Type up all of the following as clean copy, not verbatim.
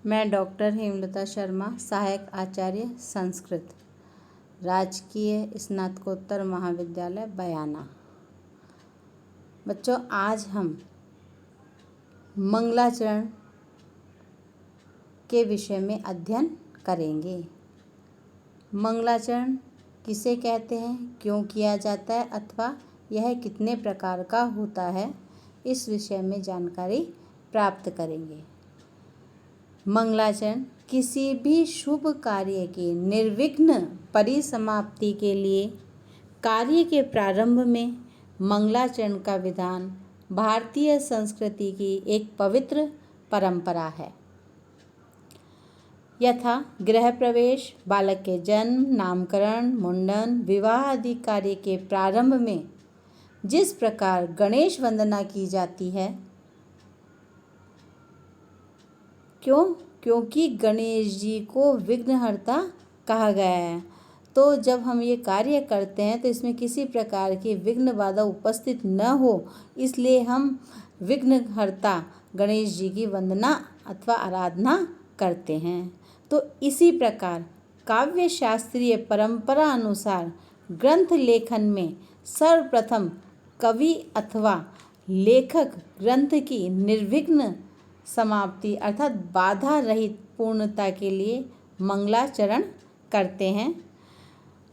मैं डॉक्टर हेमलता शर्मा, सहायक आचार्य संस्कृत, राजकीय स्नातकोत्तर महाविद्यालय बयाना। बच्चों, आज हम मंगलाचरण के विषय में अध्ययन करेंगे। मंगलाचरण किसे कहते हैं, क्यों किया जाता है अथवा यह कितने प्रकार का होता है, इस विषय में जानकारी प्राप्त करेंगे। मंगलाचरण किसी भी शुभ कार्य की निर्विघ्न परिसमाप्ति के लिए कार्य के प्रारंभ में मंगलाचरण का विधान भारतीय संस्कृति की एक पवित्र परंपरा है। यथा गृह प्रवेश, बालक के जन्म, नामकरण, मुंडन, विवाह आदि कार्य के प्रारंभ में जिस प्रकार गणेश वंदना की जाती है, क्योंकि गणेश जी को विघ्नहर्ता कहा गया है। तो जब हम ये कार्य करते हैं तो इसमें किसी प्रकार की विघ्न बाधा उपस्थित न हो, इसलिए हम विघ्नहर्ता गणेश जी की वंदना अथवा आराधना करते हैं। तो इसी प्रकार काव्य शास्त्रीय परंपरा अनुसार ग्रंथ लेखन में सर्वप्रथम कवि अथवा लेखक ग्रंथ की निर्विघ्न समाप्ति अर्थात बाधा रहित पूर्णता के लिए मंगलाचरण करते हैं।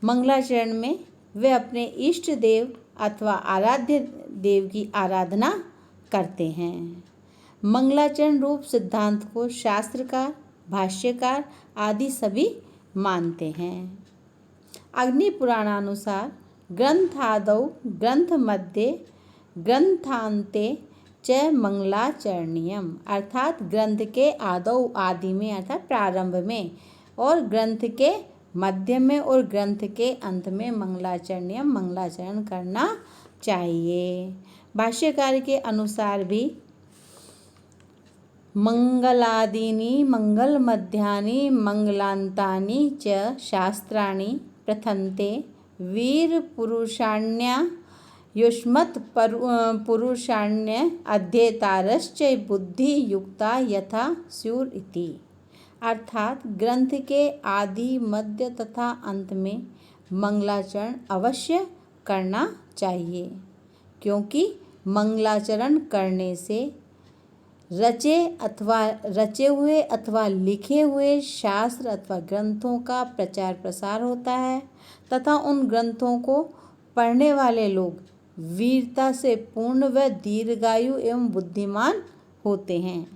मंगलाचरण में वे अपने इष्ट देव अथवा आराध्य देव की आराधना करते हैं। मंगलाचरण रूप सिद्धांत को शास्त्रकार, भाष्यकार आदि सभी मानते हैं। अग्नि पुराणानुसार ग्रंथादौ ग्रंथ मध्ये ग्रंथांते च मंगलाचरणीयम, अर्थात ग्रंथ के आदौ आदि में अर्थात प्रारंभ में और ग्रंथ के मध्य में और ग्रंथ के अंत में मंगलाचरण करना चाहिए। भाष्यकार के अनुसार भी मंगलादीनि मंगल मध्यानि मंगलांतानि च शास्त्राणि प्रथन्ते वीर पुरुषाण्या युष्मत् पुरुषाण्य अध्येतारश्च बुद्धि युक्ता यथा स्युर इति, अर्थात ग्रंथ के आदि, मध्य तथा अंत में मंगलाचरण अवश्य करना चाहिए, क्योंकि मंगलाचरण करने से रचे हुए अथवा लिखे हुए शास्त्र अथवा ग्रंथों का प्रचार प्रसार होता है तथा उन ग्रंथों को पढ़ने वाले लोग वीरता से पूर्ण व दीर्घायु एवं बुद्धिमान होते हैं।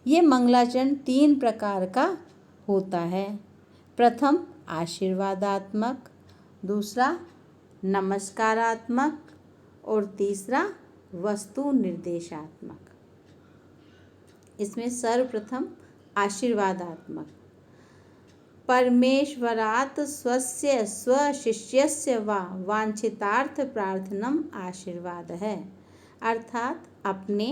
ये मंगलाचरण 3 प्रकार का होता है। प्रथम आशीर्वादात्मक, दूसरा नमस्कारात्मक और तीसरा वस्तु निर्देशात्मक। इसमें सर्वप्रथम आशीर्वादात्मक। परमेश्वरात् स्वस्य स्वशिष्यस्य वा वांछितार्थ प्रार्थनम आशीर्वाद है, अर्थात अपने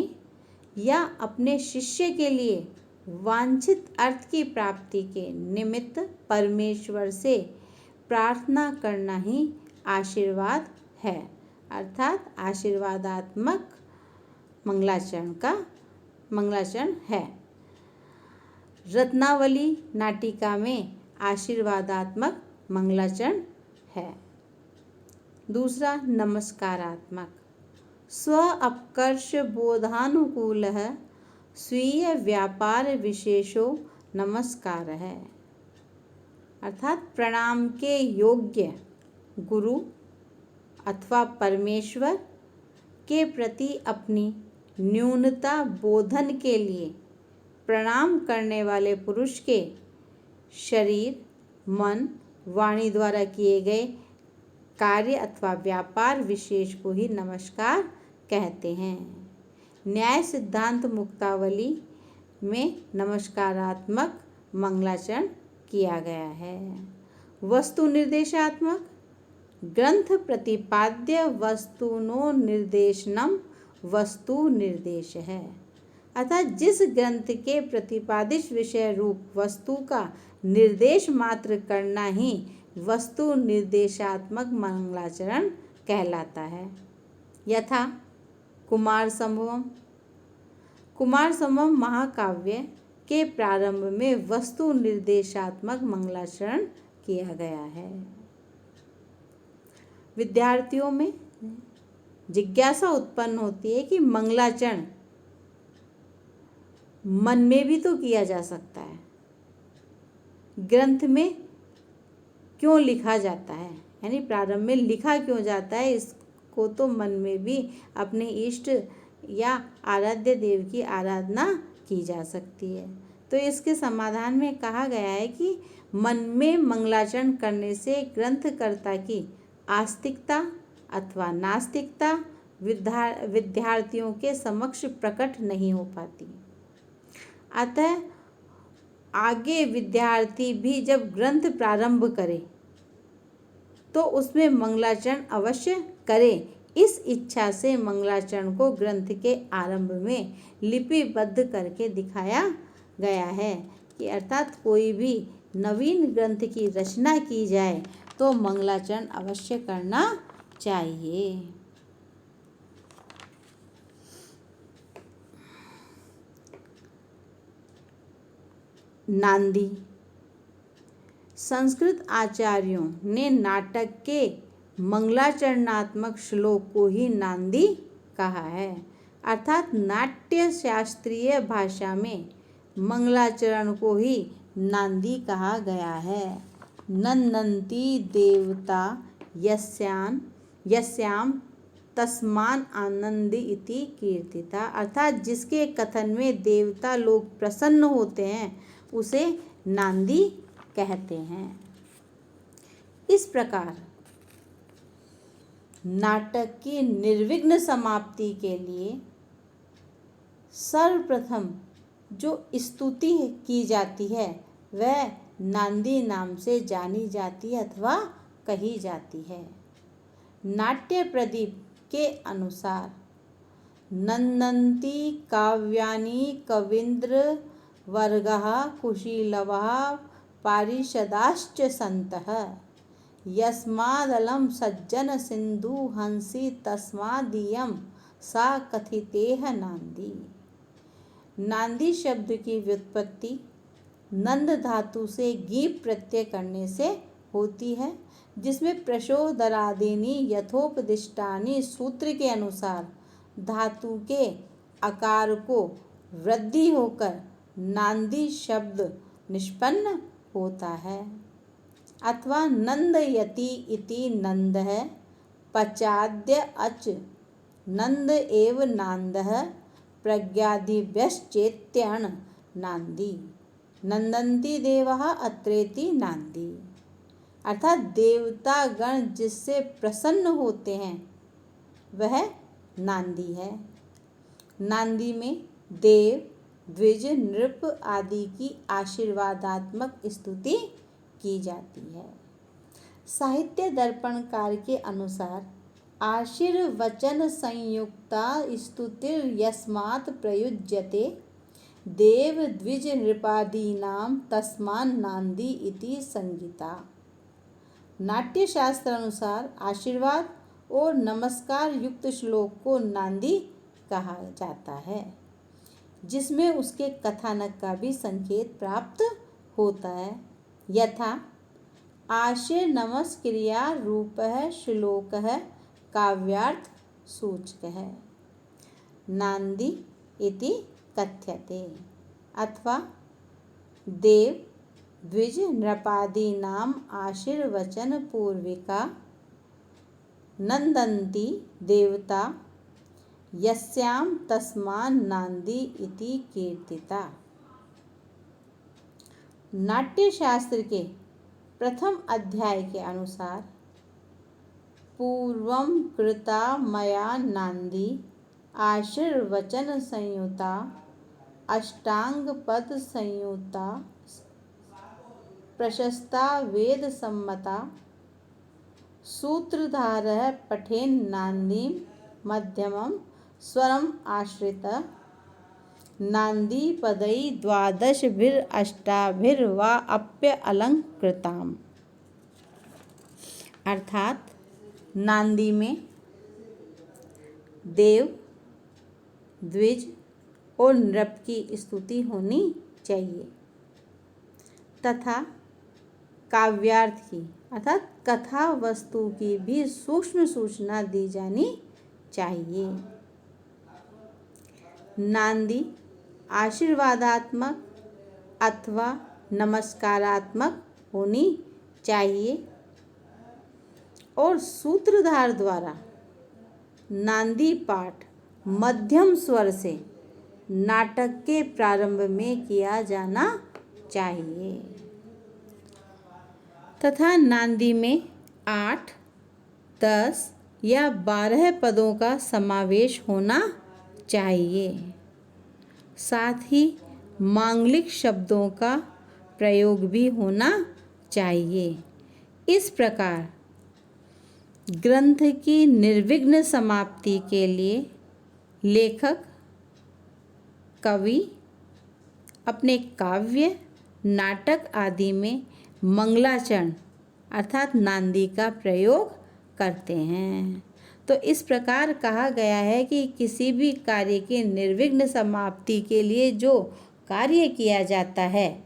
या अपने शिष्य के लिए वांछित अर्थ की प्राप्ति के निमित्त परमेश्वर से प्रार्थना करना ही आशीर्वाद है, अर्थात आशीर्वादात्मक मंगलाचरण है। रत्नावली नाटिका में आशीर्वादात्मक मंगलाचरण है। दूसरा नमस्कारात्मक। स्व अपकर्ष बोधानुकूलः स्वीय व्यापार विशेषो नमस्कार है, अर्थात प्रणाम के योग्य गुरु अथवा परमेश्वर के प्रति अपनी न्यूनता बोधन के लिए प्रणाम करने वाले पुरुष के शरीर, मन, वाणी द्वारा किए गए कार्य अथवा व्यापार विशेष को ही नमस्कार कहते हैं। न्याय सिद्धांत मुक्तावली में नमस्कारात्मक मंगलाचरण किया गया है। वस्तु निर्देशात्मक। ग्रंथ प्रतिपाद्य वस्तुनो निर्देशनम वस्तु निर्देश है, अर्थात जिस ग्रंथ के प्रतिपादित विषय रूप वस्तु का निर्देश मात्र करना ही वस्तु निर्देशात्मक मंगलाचरण कहलाता है। यथा कुमार संभवम महाकाव्य के प्रारंभ में वस्तु निर्देशात्मक मंगलाचरण किया गया है। विद्यार्थियों में जिज्ञासा उत्पन्न होती है कि मंगलाचरण मन में भी तो किया जा सकता है, ग्रंथ में क्यों लिखा जाता है, यानी प्रारंभ में लिखा क्यों जाता है, इसको तो मन में भी अपने इष्ट या आराध्य देव की आराधना की जा सकती है। तो इसके समाधान में कहा गया है कि मन में मंगलाचरण करने से ग्रंथकर्ता की आस्तिकता अथवा नास्तिकता विद्यार्थियों के समक्ष प्रकट नहीं हो पाती। अतः आगे विद्यार्थी भी जब ग्रंथ प्रारंभ करे तो उसमें मंगलाचरण अवश्य करे। इस इच्छा से मंगलाचरण को ग्रंथ के आरंभ में लिपिबद्ध करके दिखाया गया है कि अर्थात कोई भी नवीन ग्रंथ की रचना की जाए तो मंगलाचरण अवश्य करना चाहिए। नांदी। संस्कृत आचार्यों ने नाटक के मंगलाचरणात्मक श्लोक को ही नांदी कहा है, अर्थात नाट्य शास्त्रीय भाषा में मंगलाचरण को ही नांदी कहा गया है। नंदन्ति देवता यस्याम तस्मान आनंदी इति कीर्तिता, अर्थात जिसके कथन में देवता लोग प्रसन्न होते हैं उसे नांदी कहते हैं। इस प्रकार नाटक की निर्विघ्न समाप्ति के लिए सर्वप्रथम जो स्तुति की जाती है वह नांदी नाम से जानी जाती है अथवा कही जाती है। नाट्य प्रदीप के अनुसार नंदन्ति काव्यानि कवीन्द्र वर्गः कुशीलवः पारिषदाश्च सन्तः यस्मादलं सज्जन सिंधु हंसी तस्मादियं सा कथितेह नांदी। नांदी शब्द की व्युत्पत्ति नंद धातु से गीप प्रत्यय करने से होती है, जिसमें प्रशोदरादीनि यथोपदिष्टानि सूत्र के अनुसार धातु के आकार को वृद्धि होकर नांदी शब्द निष्पन्न होता है। अथवा नंदयति इति नंद है, पचाद्य अच नंद एव नांदः प्रज्ञादिभ्यश्चेत्यण नांदी नंदन्ति देवः अत्रेति नांदी, अर्थात देवता गण जिससे प्रसन्न होते हैं वह नांदी है। नांदी में देव द्विज नृप आदि की आशीर्वादात्मक स्तुति की जाती है। साहित्य दर्पणकार के अनुसार आशीर्वचन संयुक्ता स्तुतिर यस्मात् प्रयुज्यते देव द्विज नृपादीनां तस्मान् नांदी इति संगीता। नाट्य शास्त्र अनुसार आशीर्वाद और नमस्कार युक्त श्लोक को नांदी कहा जाता है, जिसमें उसके कथानक का भी संकेत प्राप्त होता है। यथा आशीर नमस्क्रिया रूपः श्लोकः काव्यार्थ सूचकः नांदी इति कथ्यते। अथवा देव द्विज नृपादीनाम आशीर्वचन पूर्विका नंदन्ति देवता यस्यां तस्मान् नांदी इति कीर्तिता। नाट्य शास्त्र के प्रथम अध्याय के अनुसार पूर्वं कृता मया नांदी आशीर्वचन संयुता अष्टांग पद संयुता प्रशस्ता वेद सम्मता सूत्रधारः पठेन् नांदीं मध्यमं स्वरम् आश्रित नांदी पदै द्वादशभिरष्टाभिर्वा अप्य अलंकृताम्। अर्थात नांदी में देव द्विज और नृप की स्तुति होनी चाहिए तथा काव्यार्थ की अर्थात कथा वस्तु की भी सूक्ष्म सूचना दी जानी चाहिए। नांदी आशीर्वादात्मक अथवा नमस्कारात्मक होनी चाहिए और सूत्रधार द्वारा नांदी पाठ मध्यम स्वर से नाटक के प्रारंभ में किया जाना चाहिए तथा नांदी में 8, 10 या 12 पदों का समावेश होना चाहिए। साथ ही मांगलिक शब्दों का प्रयोग भी होना चाहिए। इस प्रकार ग्रंथ की निर्विघ्न समाप्ति के लिए लेखक कवि अपने काव्य नाटक आदि में मंगलाचरण अर्थात नांदी का प्रयोग करते हैं। तो इस प्रकार कहा गया है कि किसी भी कार्य की निर्विघ्न समाप्ति के लिए जो कार्य किया जाता है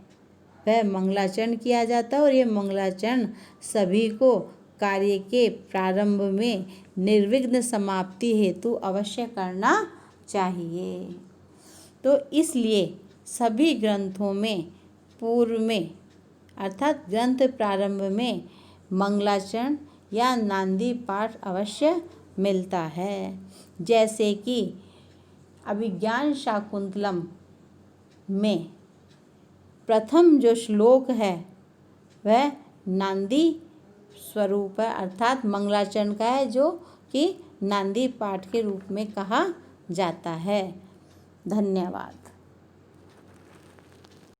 वह मंगलाचरण किया जाता है और ये मंगलाचरण सभी को कार्य के प्रारंभ में निर्विघ्न समाप्ति हेतु अवश्य करना चाहिए। तो इसलिए सभी ग्रंथों में पूर्व में अर्थात ग्रंथ प्रारंभ में मंगलाचरण या नांदी पाठ अवश्य मिलता है। जैसे कि अभिज्ञान शाकुंतलम में प्रथम जो श्लोक है वह नांदी स्वरूप है अर्थात मंगलाचरण का है, जो कि नांदी पाठ के रूप में कहा जाता है। धन्यवाद।